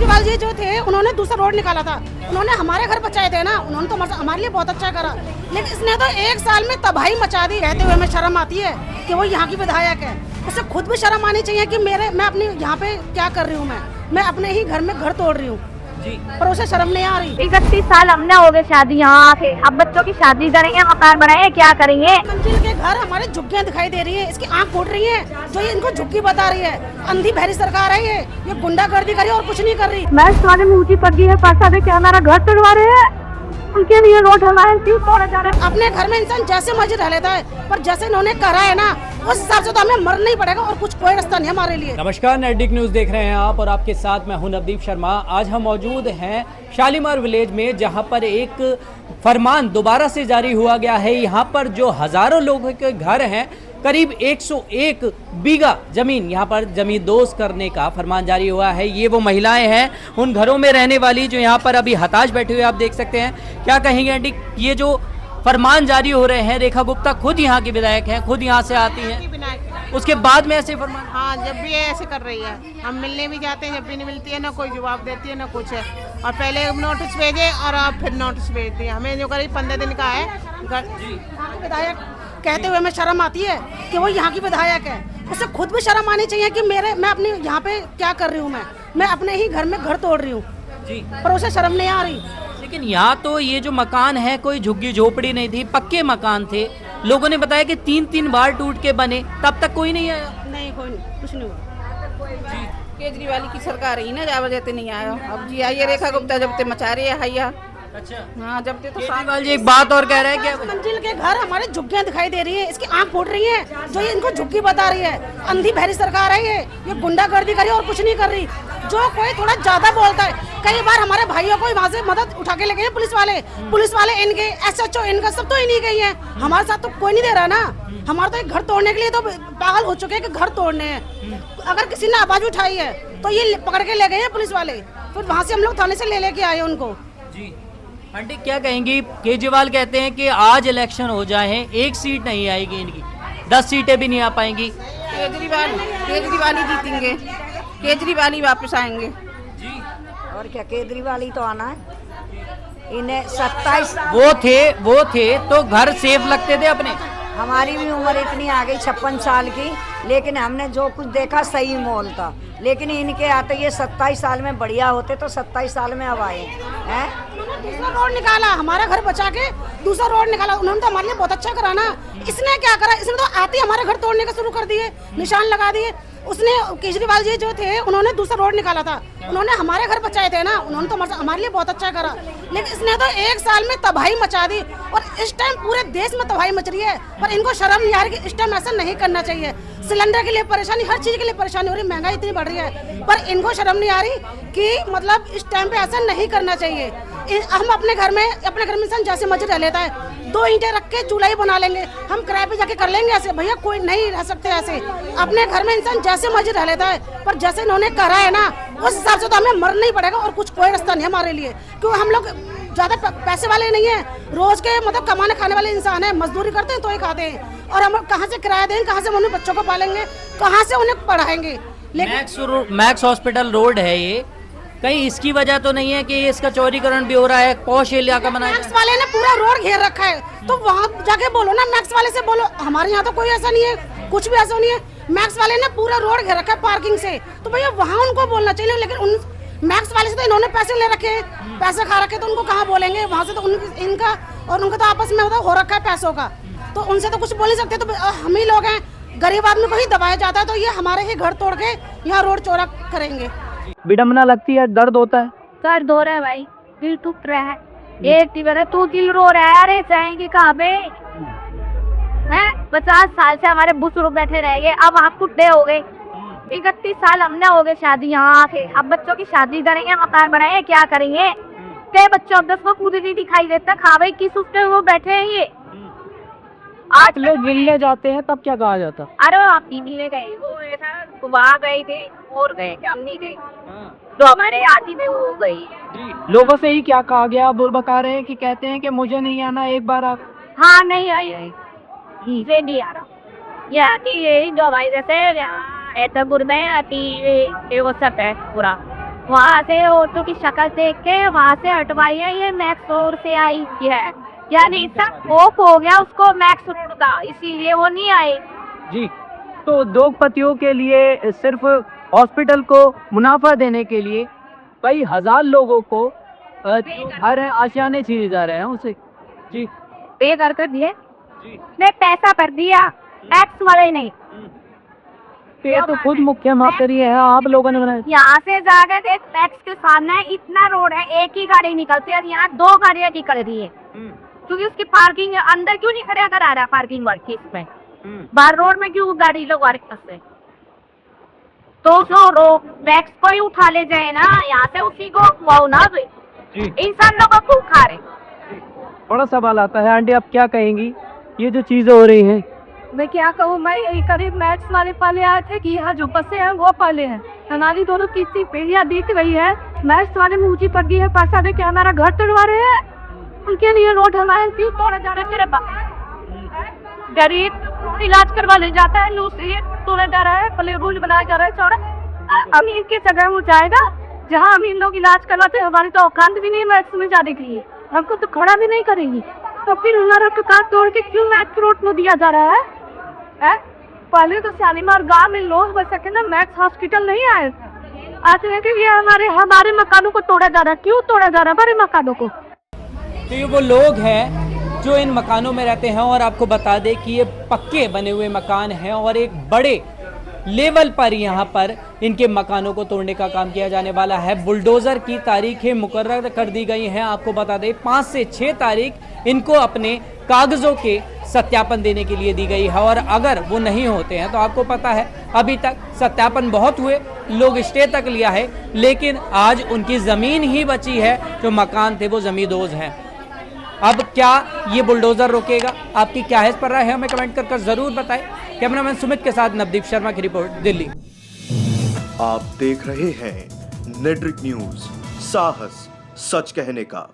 केजरीवाल जी जो थे उन्होंने दूसरा रोड निकाला था, उन्होंने हमारे घर बचाए थे ना, उन्होंने तो हमारे लिए बहुत अच्छा करा। लेकिन इसने तो 1 साल में तबाही मचा दी। कहते हुए हमें शर्म आती है कि वो यहाँ की विधायक है। उसे खुद भी शर्म आनी चाहिए कि मैं अपनी यहाँ पे क्या कर रही हूँ। मैं अपने ही घर में घर तोड़ रही हूँ जी, पर उसे शर्म नहीं आ रही। 31 साल हमने हो गए शादी यहाँ आके, अब बच्चों की शादी करेंगे, मकान बनाएंगे, क्या करेंगे। मंजिल के घर हमारे झुग्गियाँ दिखाई दे रही है, इसकी आंख फूट रही है जो ये इनको झुग्गी बता रही है। अंधी बहरी सरकार है ये गुंडागर्दी करी और कुछ नहीं कर रही। मैं तुम्हारे मुँह की पगी है, पासा दे क्या हमारा घर तोड़वा रहे हैं, उनके लिए रोड हमारे तोड़ा जा रहा है। अपने घर में इंसान जैसे मर्जी रह लेता है, पर जैसे इन्होंने करा है ना उस हिसाब से तो हमें मरना ही पड़ेगा और कुछ कोई रास्ता नहीं हमारे लिए। नमस्कार, नेटडिक न्यूज़ देख रहे हैं आप और आपके साथ मैं हूं नवदीप शर्मा। आज हम मौजूद हैं शालीमार विलेज में, जहां पर एक फरमान दोबारा से जारी हुआ गया है। यहां पर जो हज़ारों लोगों के घर हैं, करीब 101 बीघा ज़मीन यहाँ पर ज़मींदोज़ करने का फरमान जारी हुआ है। ये वो महिलाएं हैं उन घरों में रहने वाली जो यहाँ पर अभी हताश बैठे हुए आप देख सकते हैं। क्या कहेंगे आंटी, ये जो फरमान जारी हो रहे हैं, रेखा गुप्ता खुद यहाँ की विधायक हैं, खुद यहाँ से आती हैं, उसके बाद में ऐसे फरमान? हाँ, जब भी ऐसे कर रही है, हम मिलने भी जाते हैं, जब भी नहीं मिलती है ना कोई जवाब देती है ना कुछ है। और पहले नोटिस भेजे और अब फिर नोटिस भेज दिया। हमें जो करीब 15 दिन का है विधायक कहते हुए हमें शर्म आती है कि वो यहाँ की विधायक है। उसे खुद भी शर्म आनी चाहिए कि मैं अपनी यहाँ पे क्या कर रही हूँ। मैं अपने ही घर में घर तोड़ रही हूँ जी, पर उसे शर्म नहीं आ रही। लेकिन यहाँ तो ये जो मकान है कोई झुग्गी झोपड़ी नहीं थी, पक्के मकान थे। लोगों ने बताया कि 3-3 बार टूट के बने, तब तक कोई नहीं आया। नहीं, कोई नहीं, कुछ नहीं हुआ। केजरीवाल की सरकार ही ना जा वजह से नहीं आया। अब जी आइए, रेखा गुप्ता जब ते मचा रही है हैया। अच्छा, हाँ, जब ते तो केजरीवाल जी एक बात और कह रहे हैं, क्या मंजिल के घर हमारे झुग्गियाँ दिखाई दे रही है, इसकी आंख फूट रही है जो ये इनको झुग्गी बता रही है। अंधी बहरी सरकार है ये गुंडागर्दी करी और कुछ नहीं कर रही। जो कोई थोड़ा ज्यादा बोलता है, कई बार हमारे भाइयों को वहाँ से मदद उठा के ले गए पुलिस वाले इनके SHO इनका सब तो इन्हीं गई है। हमारे साथ तो कोई नहीं दे रहा ना। हमारा तो एक घर तोड़ने के लिए तो पागल हो चुके हैं कि घर तोड़ने हैं। अगर किसी ने आवाज उठाई है तो ये पकड़ के ले गए हैं पुलिस वाले, फिर वहाँ से हम लोग थाने से लेके आए उनको जी। आंटी क्या कहेंगी, केजरीवाल कहते हैं कि आज इलेक्शन हो जाए 1 सीट नहीं आएगी इनकी, 10 सीटें भी नहीं आ पाएंगी। केजरीवाल ही जीतेंगे, केजरीवाल ही वापस आएंगे जी। और क्या, केजरीवाल ही तो आना है। इन्हें 27 वो थे तो घर सेफ लगते थे अपने। हमारी भी उम्र इतनी आ गई 56 साल की, लेकिन हमने जो कुछ देखा सही मोल था। लेकिन इनके आते ये 27 साल में बढ़िया होते तो 27 साल में अब आए हैं। दूसरा रोड निकाला, हमारा घर बचा के दूसरा रोड निकाला। उन्होंने तो हमारे लिए बहुत अच्छा करा ना। इसने क्या करा, इसने तो आते ही हमारे घर तोड़ने का शुरू कर दिए, निशान लगा दिए। उसने केजरीवाल जी जो थे उन्होंने दूसरा रोड निकाला था, उन्होंने हमारे घर बचाए थे ना, उन्होंने तो हमारे लिए बहुत अच्छा करा। लेकिन इसने तो 1 साल में तबाही मचा दी और इस टाइम पूरे देश में तबाही मच रही है। पर इनको शर्म नहीं आ रही कि इस टाइम ऐसा नहीं करना चाहिए। सिलेंडर के लिए परेशानी, हर चीज के लिए परेशानी हो रही है, महंगाई इतनी बढ़ रही है, पर इनको शर्म नहीं आ रही कि मतलब इस टाइम पे ऐसा नहीं करना चाहिए। हम अपने घर में इंसान जैसे मर्जी रह लेता है, 2 ईंटें रख के चूल्हा ही बना लेंगे, हम किराए पे जाके कर लेंगे ऐसे। भैया कोई नहीं रह सकते ऐसे। अपने घर में इंसान जैसे मर्जी रह लेता है, पर जैसे इन्होंने करा है ना उस हिसाब से तो हमें मरना ही पड़ेगा और कुछ कोई रास्ता नहीं हमारे लिए। क्यों, हम लोग ज्यादा पैसे वाले नहीं है, रोज के मतलब कमाने खाने वाले इंसान है, मजदूरी करते हैं तो ही खाते हैं। और हम कहाँ से किराया देंगे, कहाँ से हम अपने बच्चों को पालेंगे, कहाँ से उन्हें पढ़ाएंगे। लेकिन मैक्स हॉस्पिटल रोड है ये, कहीं इसकी वजह तो नहीं है कि इसका चौड़ीकरण भी हो रहा है, पॉश इलाका बनाया? मैक्स वाले ने पूरा रोड घेर रखा है, तो वहाँ जाके बोलो ना, मैक्स वाले से बोलो। हमारे यहाँ तो कोई ऐसा नहीं है, कुछ भी ऐसा नहीं है। मैक्स वाले ने पूरा रोड घेर रखा है पार्किंग से, तो भैया वहाँ उनको बोलना चाहिए। लेकिन उन मैक्स वाले से तो इन्होंने पैसे ले रखे हैं, पैसे खा रखे, तो उनको कहाँ बोलेंगे? वहाँ से तो इनका और उनका तो आपस में हो रखा है पैसों का, तो उनसे तो कुछ बोल नहीं सकते। तो हम ही लोग हैं, गरीब आदमी को ही दबाया जाता है, तो ये हमारे ही घर तोड़ के यहाँ रोड चौड़ा करेंगे। विडम्बना लगती है, दर्द होता है? दर्द हो रहा है भाई, दिल टूट रहा है। एक दिवस तू दिल रो रहा है, अरे जाएंगे कहाँ पे हैं? 50 साल से हमारे बुजुर्ग बैठे रह गए, अब हम बुढ़े हो गए। 31 साल हमने हो गए शादी यहाँ आके, अब बच्चों की शादी करेंगे, मकान बनाएंगे, क्या करेंगे। कई बच्चों 10 को खुद नहीं दिखाई देता, खावे किस उसके वो बैठे हैं ये। आज लोग मिलने जाते हैं तब क्या कहा जाता? अरे आप ही मिलने गए, वो ऐसा वहाँ गए थे और गए, हम नहीं गए, तो हमारे आदि में वो गई। लोगों से ही क्या कहा गया? बोल बता रहे हैं कि कहते हैं कि मुझे नहीं आना, एक बार आप। हाँ नहीं आई, से नहीं आ रहा। ये आती है जो हमारी जैसे ऐतपुर में आती है, वो सब है पूरा वहाँ से ऑटो की शक्ल देख के वहाँ से हटवाई है, ये मैक्स और से आई है, यानी सब ऑफ हो गया उसको मैक्स रोड का, इसीलिए वो नहीं आए। जी, तो उद्योगपतियों के लिए सिर्फ हॉस्पिटल को मुनाफा देने के लिए कई हजार लोगों को घर है आशियाने छीने जा रहे हैं उसे। जी, बेघर कर दिए, ने पैसा भर दिया, टैक्स वाले नहीं। ये तो खुद मुख्यमंत्री है, आप लोगों ने बनाया। यहाँ से जाकर के टैक्स के सामने इतना रोड है, एक ही गाड़ी निकलती है, यहाँ 2 गाड़ियाँ निकल रही है, क्योंकि उसकी पार्किंग अंदर क्यों नहीं खड़ा करा रहा पार्किंग वर्क इसमें, बाहर रोड में क्यों गाड़ी लगवा रखी है? तो टैक्स को ही उठा ले जाए ना, यहाँ से उसी को वो ना दे, इंसान लोगों को खा रहे। बड़ा सवाल आता है आंटी, आप क्या कहेंगी ये जो चीजें हो रही हैं? मैं क्या कहूँ, मैं करीब मैथ्स वाले पाले आए थे कि यहाँ जो बसे हैं वो पाले हैं, हमारी दोनों तीसरी पीढ़ियाँ बीत गई है, मैथ्स वाले मुझे पड़ गई है पैसा दे के हमारा घर तोड़वा रहे हैं, उनके लिए रोड हमारे क्यों तोड़ा जा रहा है? मेरे पास गरीब इलाज करवा ले जाता है, लूसी तोड़ा जा रहा है, पहले रूल बनाया जा रहा है चौड़ा। अमीर की जगह वो जाएगा जहाँ अमीर लोग इलाज करवाते हैं, हमारी तो औकात भी नहीं मैथ्स में जाने के लिए, हमको तो खड़ा भी नहीं करेंगी, तो फिर हमारा औकात तोड़ के क्यों मैथ्स रोड में दिया जा रहा है? पहले तो शालीमार गांव में लोग बच सके ना, मैक्स हॉस्पिटल नहीं आए, आते हैं कि ये हमारे मकानों को तोड़ा जा रहा है। क्यों तोड़ा जा रहा है हमारे मकानों को? तो ये वो लोग हैं जो इन मकानों में रहते हैं, और आपको बता दें कि ये पक्के बने हुए मकान हैं और एक बड़े लेवल पर यहाँ पर इनके मकानों को तोड़ने का काम किया जाने वाला है। बुलडोज़र की तारीखें मुकर्रर कर दी गई हैं। आपको बता दें 5 से 6 तारीख इनको अपने कागज़ों के सत्यापन देने के लिए दी गई है, और अगर वो नहीं होते हैं तो आपको पता है अभी तक सत्यापन बहुत हुए, लोग स्टे तक लिया है, लेकिन आज उनकी ज़मीन ही बची है, जो मकान थे वो ज़मींदोज़ हैं। अब क्या ये बुलडोज़र रोकेगा? आपकी क्या है इस पर राय है, हमें कमेंट कर ज़रूर बताएं। कैमरामैन सुमित के साथ नवदीप शर्मा की रिपोर्ट, दिल्ली। आप देख रहे हैं नेट्रिक न्यूज, साहस सच कहने का।